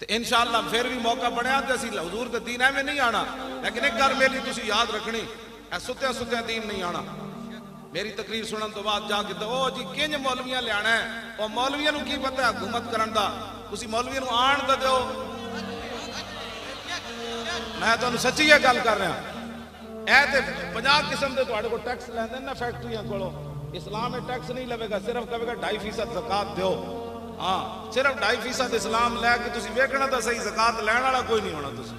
تو انشاءاللہ پھر بھی موقع بنیا تو اسی حضور دے دین میں نہیں آنا، لیکن ایک گل میری تسی یاد رکھنی، اے ستیا ستیا دین نہیں آنا۔ میری تقریر سنن تو بعد جا کے او جی کنج مولویاں لیانا ہے، او مولویاں نو کی پتہ ہے حکومت کرن دا، تسی مولویاں نو آن تے دیو۔ میں تانوں سچی یہ گل کر رہا، اے تے 50 قسم دے تواڈے کو ٹیکس لیندے نا فیکٹریاں کولو، اسلام میں ٹیکس نہیں لوے گا، صرف کہے گا 2.5% زکات دیو۔ ہاں صرف 2.5% اسلام لے کے تسی ویکھنا تا صحیح، زکات لین والا کوئی نہیں ہونا۔ تسی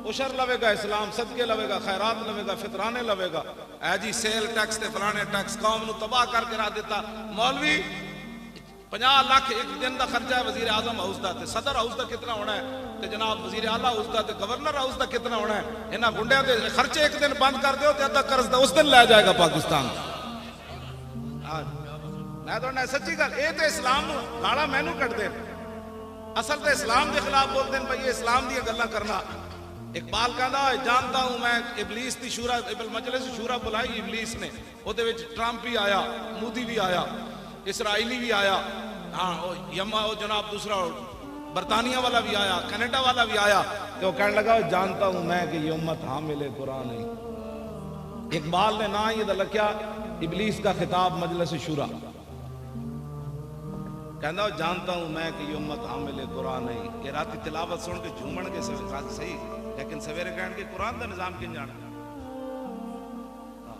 عشر لوے گا، اسلام صدقے لوے گا، خیرات لوے گا، فطرانے لوے گا۔ اے جی سیل ٹیکس تے فلانے ٹیکس قوم نو تباہ کر کے رکھ دیتا۔ مولوی 50 لاکھ ایک دن دا خرچہ ہے وزیر اعظم ہاؤس دا، تے صدر ہاؤس دا کتنا ہونا ہے، تے جناب وزیر اعلیٰ ہاؤس دا تے گورنر ہاؤس دا کتنا ہونا ہے۔ انہاں گنڈیاں دے خرچے ایک دن بند کر دیو تے ادھا قرض دا اس دن لے جائے گا پاکستان۔ میں تو سچی گل، اے تے اسلام نو گالا مینو کٹ دے، اصل تے اسلام دے خلاف بول دین بھائی اسلام دی گلاں کرنا۔ اقبال کہندا جانتا ہوں میں ابلیس دی شورا، مجلس شورا بلائی ابلیس نے، او دے وچ ٹرمپ بھی آیا، مودی بھی آیا، اسرائیلی بھی آیا، ہاں یما او جناب دوسرا برطانیہ والا بھی آیا، کینیڈا والا بھی آیا، تو کہنے لگا جانتا ہوں میں کہ یہ امت حامل قرآن ہے۔ اقبال نے نہ یہ لکھیا ابلیس کا خطاب مجلس شورا، کہندا جانتا ہوں میں کہ یہ امت حامل قرآن ہے۔ یہ راتی تلاوت سن کے جھومن کے صحیح، لیکن سویرے کہن کے قرآن دا نظام کن جانا،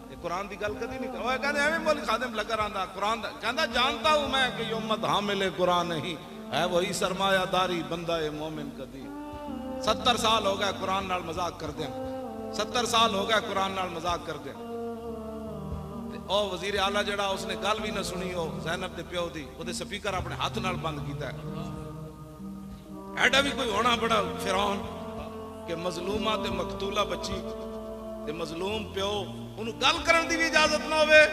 یہ قرآن دی گل کدی نہیں کرو۔ وہ کہندے ایویں مولی خادم لگا رہندا قرآن دا، کہندا جانتا ہوں میں کہ یہ امت حامل قرآن نہیں ہے، وہی سرمایہ داری بندہ مومن کدی۔ 70 سال ہو گئے قرآن نال مذاق کردے، 70 سال ہو گئے قرآن نال مذاق کردے۔ او وزیر اعلیٰ جڑا اس نے گل بھی نہ سنی، او زینب دے پیو دی، او دے سپیکر اپنے ہاتھ نال بند کیتا ہے۔ ایڈا بھی کوئی ہونا بڑا فرعون کہ مظلومہ تے مقتولہ بچی تے مظلوم پیو انہوں گل کرن دی بھی اجازت نہ ہوئے۔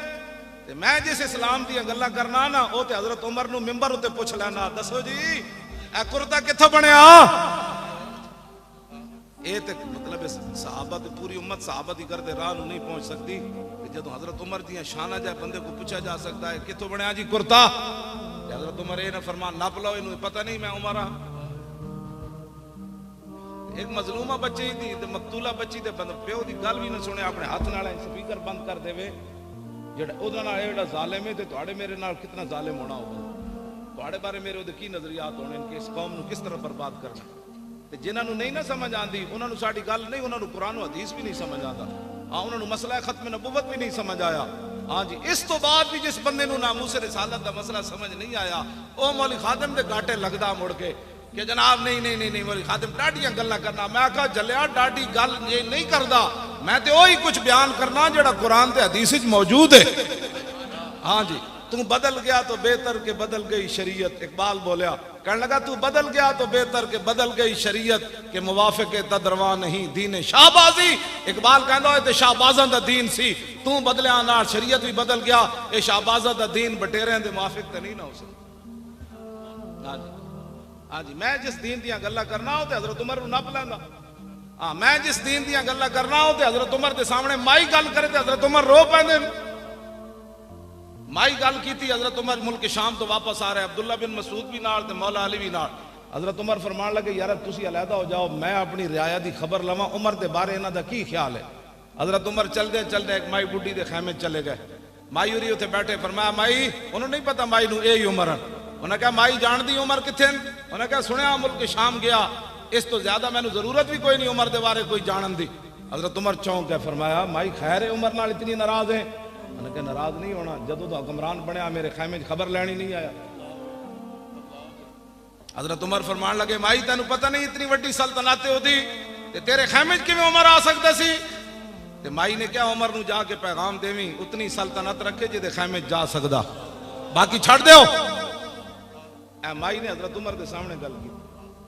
تے میں جس اسلام دی گلاں کرنا نا، او تے حضرت عمر نو ممبر تے پوچھ لینا، دسو جی اے کرتا کتھوں بنیا؟ اے تے مطلب صحابہ تے پوری امت صحابہ دی کردے راہ نو نہیں پہنچ سکتی کہ جدوں حضرت عمر دیاں شانہ جائے بندے کو پوچھا جا سکتا ہے کتھوں بنیا جی کرتا؟ تے حضرت عمر اے نہ فرمان نپ لو، انہوں پتہ نہیں میں عمر ہاں۔ ایک مظلومہ بچی دی تے مقتولہ بچی دے بند پیو دی گل بھی نہ سنے، اپنے ہاتھ نال سپیکر بند کر دے وے، جڑا او دا نال ایڈا ظالم ہے تے تواڈے میرے نال کتنا ظالم ہونا ہوگا، تواڈے بارے میرے او دے کی نظریات ہونے کہ اس قوم نو کس طرح برباد کرنا۔ تے جنہاں نو نہیں نہ سمجھ آندی انہاں نو ساڈی گل نہیں، انہاں نو قرآن و حدیث بھی نہیں سمجھ آندا، ہاں انہاں نو مسئلہ ختم نبوت بھی نہیں سمجھ آیا۔ ہاں جی اس تو بعد بھی جس بندے نو ناموس رسالت دا مسئلہ سمجھ نہیں آیا، او مولی خادم دے گاٹے لگدا مڑ کے کہ جناب نہیں مولی خادم ڈاڈیاں گلاں کرنا۔ میں کہا جلیا ڈاڈی گل یہ نہیں کردا، میں تے وہی کچھ بیان کرنا جڑا قرآن تے حدیث وچ موجود ہے۔ ہاں جی تو بدل گیا تو بہتر کہ بدل گئی شریعت، اقبال بولیا، کہنے لگا تو بدل گیا تو بہتر کہ بدل گئی شریعت، کہ موافق تدروا نہیں دین شاہبازی۔ اقبال کہندا ہے تے شاہبازاں دا دین سی، تو بدلیا نال شریعت بھی بدل گیا، اے شاہبازاں دا دین بٹیریاں دے موافق تے نہیں نہ ہو سکتا۔ ہاں جی ہاں جی میں جس دین دیاں گلاں کرنا ہو تے حضرت عمر نو نپ لیندا، ہاں میں جس دین دیاں گلاں کرنا ہو تے حضرت عمر دے سامنے مائی گل کرے تے حضرت عمر رو پیندے۔ مائی گل کیتی حضرت عمر ملک شام تو واپس آ رہے، عبداللہ بن مسعود بھی نال تے مولا علی بھی نال۔ حضرت عمر فرمان لگے یار تسی علیحدہ ہو جاؤ، میں اپنی رعایا دی خبر لواں عمر دے بارے انہاں دا کی خیال ہے۔ حضرت عمر چل دے ایک مائی بڈھی دے خیمے چلے گئے، مائی ہوری اتنے بیٹھے، فرمایا مائی، انہوں نہیں پتا مائی نو اے ہی عمر ہے۔ انہوں نے کہا مائی جان دی عمر کتھے؟ انہوں نے کہا سنیا ملک شام گیا، اس تو زیادہ میں نو ضرورت بھی کوئی نہیں عمر دے بارے کوئی جانن دی۔ حضرت عمر چونک گئے، فرمایا مائی خیر ہے عمر نال اتنی ناراض ہیں؟ انہوں نے کہا ناراض نہیں ہونا، جدوں تو حکمران بنیا میرے خیمے خبر لینی نہیں آیا۔ حضرت عمر فرمان لگے مائی تینوں پتہ نہیں اتنی وڈی سلطنت ہوتی تے تیرے خیمے کیویں عمر آ سکتا سی؟ تے مائی نے کیا عمر نو جا کے پیغام دیویں اتنی سلطنت رکھے جے دے خیمے جا سکدا، باقی چھڑ دیو۔ اے مائی نے حضرت عمر دے سامنے گل کی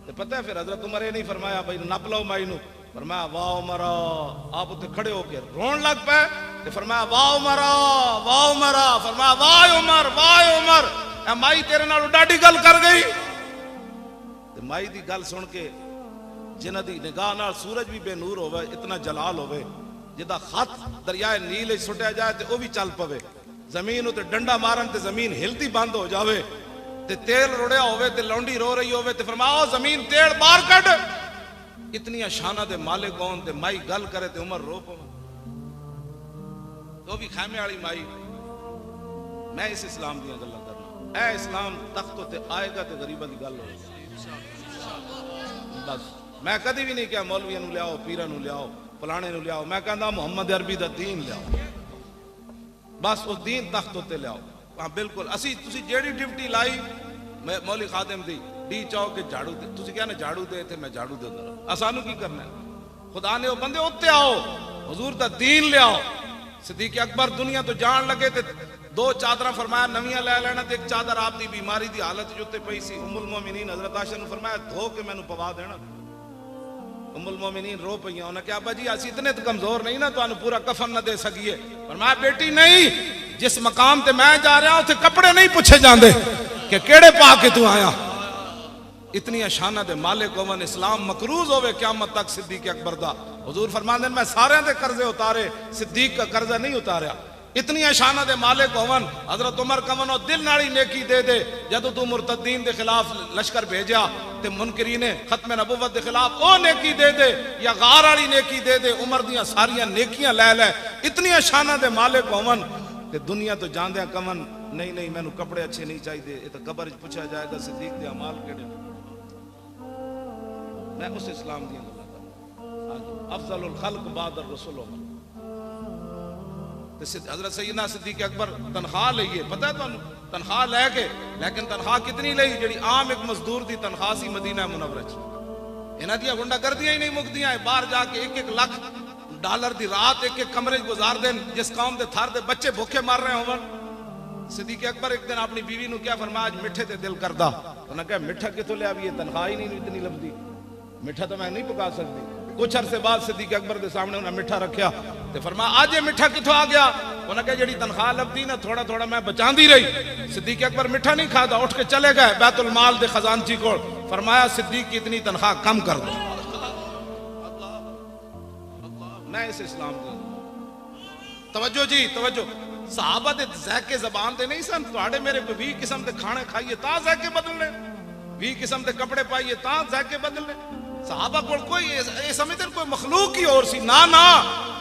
تے پتہ ہے پھر حضرت عمر یہ نہیں فرمایا بھائی نپ لو مائی نو، فرمایا واہ عمرہ، آپ اتنے کھڑے ہو کے رون لگ پے تے فرمایا واہ عمرہ واہ عمرہ، فرمایا واہ عمر واہ عمر، اے مائی تیرے نال ڈاڈی گل کر گئی۔ تے مائی دی گل سن کے جنہ دی نگاہ نال سورج بھی بے نور ہوئے، اتنا جلال ہوئے، جدا خط دریائے نیل سٹیا جائے تے او بھی چل پوے، زمین تے ڈنڈا مارن تے زمین ہلتی بند ہو جاوے، تے تیل رڑیا ہوئے تے لونڈی رو رہی ہوئے تے فرمایا زمین تیل باہر کٹ. اتنی شانہ دے مالک ہون تے مائی گل کرے تے عمر رو پو تو بھی خیمے والی مائی. میں اس اسلام دیا گلا کرنا. اے اسلام تخت تے آئے گا تے غریباں دی گل ہوگی. بس میں کدی بھی نہیں کہا مولویاں نو لیاؤ پیراں نو لیاؤ فلانے نو لیاؤ. میں کہندا محمد عربی دا دین لیاؤ. بس اس دین تخت تے لیاؤ. ہاں بالکل اسی تسی جیڑی ڈیوٹی لائی مولوی خادم دی ڈی چاؤ کہ جھاڑو دے. تسی کہنا جھاڑو دے تے میں جھاڑو دے دوں. اسانو کی کرنا ہے؟ خدا نے وہ بندے اوتے آؤ حضور دا دین لے آؤ. صدیق اکبر دنیا تو جان لگے تے 2 چادر فرمایا نویاں لے لینا تے ایک چادر آپ دی بیماری دی حالت جو تے پئی سی. ام المومنین حضرت عائشہ نے فرمایا دھو کے مینوں پوا دینا. ام المومنین رو پئیاں. انہاں کہا ابا جی اسی اتنے تو کمزور نہیں نا تانوں پورا کفن نہ دے سکیے. فرمایا بیٹی نہیں, جس مقام تے میں جا رہا ہوں تے کپڑے نہیں پوچھے جاندے کہ کیڑے پا کے تو آیا. اتنی شانہ دے مالک ہون اسلام مقروض ہوئے قیامت تک صدیق اکبر دا. حضور فرماندے میں سارے دے قرضے اتارے صدیق کا قرضہ نہیں اتاریا. اتنی شانہ دے مالک ہون حضرت عمر کمنو دل ناڑی نیکی دے دے جدو تو مرتدین دے خلاف لشکر بھیجیا تے منکرین ختم نبوت دے خلاف او نیکی دے دے یا غار والی نیکی دے دے. عمر دیاں ساریاں نیکیاں لے لے. اتنی شانہ دے مالک ہون تے دنیا تو جاندیاں کمن نہیں نہیں مینوں کپڑے اچھے نہیں چاہیے. یہ تو قبر وچ پوچھا جائے گا صدیق دے اعمال کیڑے. میں اس اسلام دی گل کردا. افضل الخلق بعد الرسول عمر. حضرت سیدنا صدیق اکبر تنخواہ لئیے پتہ ہے تانوں تنخواہ لے کے لیکن تنخواہ کتنی لئی جڑی عام ایک مزدور دی تنخواہ سی مدینہ منورہ چ. انہاں دیاں گنڈا گردیاں ہی نہیں مکدیاں. باہر جا کے 1-1 لاکھ ڈالر دی رات ایک ایک کمرے گزار دین. جس قوم دے تھار دے بچے بھوکے مار رہے ہون. صدیق اکبر ایک دن اپنی بیوی نو کیا فرمایا آج میٹھے تے دل کردا. انہاں کہا میٹھا کتوں لے آوی تنخواہ ہی نہیں اتنی لبدی. میٹھا تو میں نہیں پکا سکتی. کچھ عرصے بعد صدیق اکبر دے سامنے انہاں میٹھا رکھیا تے فرمایا آج یہ میٹھا کتوں آ گیا. انہاں کہا جڑی تنخواہ لبدی نا تھوڑا تھوڑا میں بچاندی رہی. صدیق اکبر میٹھا نہیں کھادا اٹھ کے چلے گئے بیت المال دے خزانچی کو. فرمایا صدیق کی اتنی تنخواہ کم کر دو. میں اس اسلام دی توجہ جی توجہ. صحابہ دے ذائقے زبان دے نہیں سن. تواڈے میرے کو 20 قسم دے کھانے کھائیے تا ذائقے بدلنے, 20 قسم دے کپڑے پائیے تا ذائقے بدلنے. صحابہ کو کوئی یہ سمجھتے کوئی مخلوق ہی اور سی نا نا.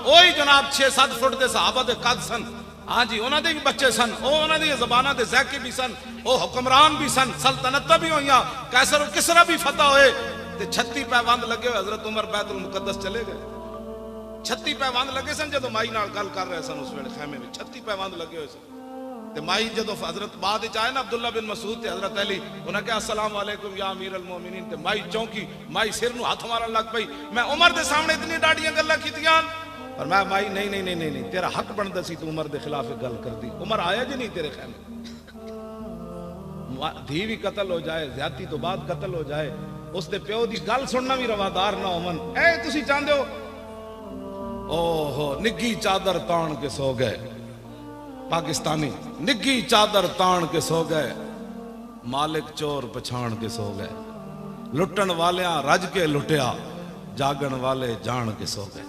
وہی جناب 6-7 فٹ دے صحابہ دے قد سن. ہاں جی انہاں دے بھی بچے سن. انہاں دی زباناں دے ذائقے بھی سن. او حکمران بھی سن. سلطنتاں بھی ہوئیاں. قیصر و کسریٰ بھی فتح ہوئے تے 36 پیوند لگے ہوئے. حضرت عمر بیت المقدس چلے گئے. 36 پیوند لگے سن جدو مائی نال گل کر رہے سن اس ویلے خیمے میں 36 پیوند لگے ہوئے سن. تے مائی جدو حضرت بعد وچ آئے نا عبداللہ بن مسعود تے حضرت علی انہاں کہا السلام علیکم یا امیر المومنین. تے مائی چونکی مائی سر نو ہاتھ مارن لگ پئی. میں عمر دے سامنے اتنی ڈاڈیاں گلاں کیتیاں. اور میں مائی نہیں نہیں نہیں نہیں تیرا حق بندا سی تو عمر دے خلاف گل کردی. عمر آیا جی نہیں تیرے خیمے. دھی بھی قتل ہو جائے زیادتی تو بعد قتل ہو جائے اس دے پیو دی گل سننا بھی روادار نہ ہون. اے تسی چاہندے ہو اوہو نگی چادر تان کے سو گئے. پاکستانی نگی چادر تان کے سو گئے. مالک چور پچھان کے سو گئے. لٹن والیاں رج کے لٹیا جاگن والے جان کے سو گئے.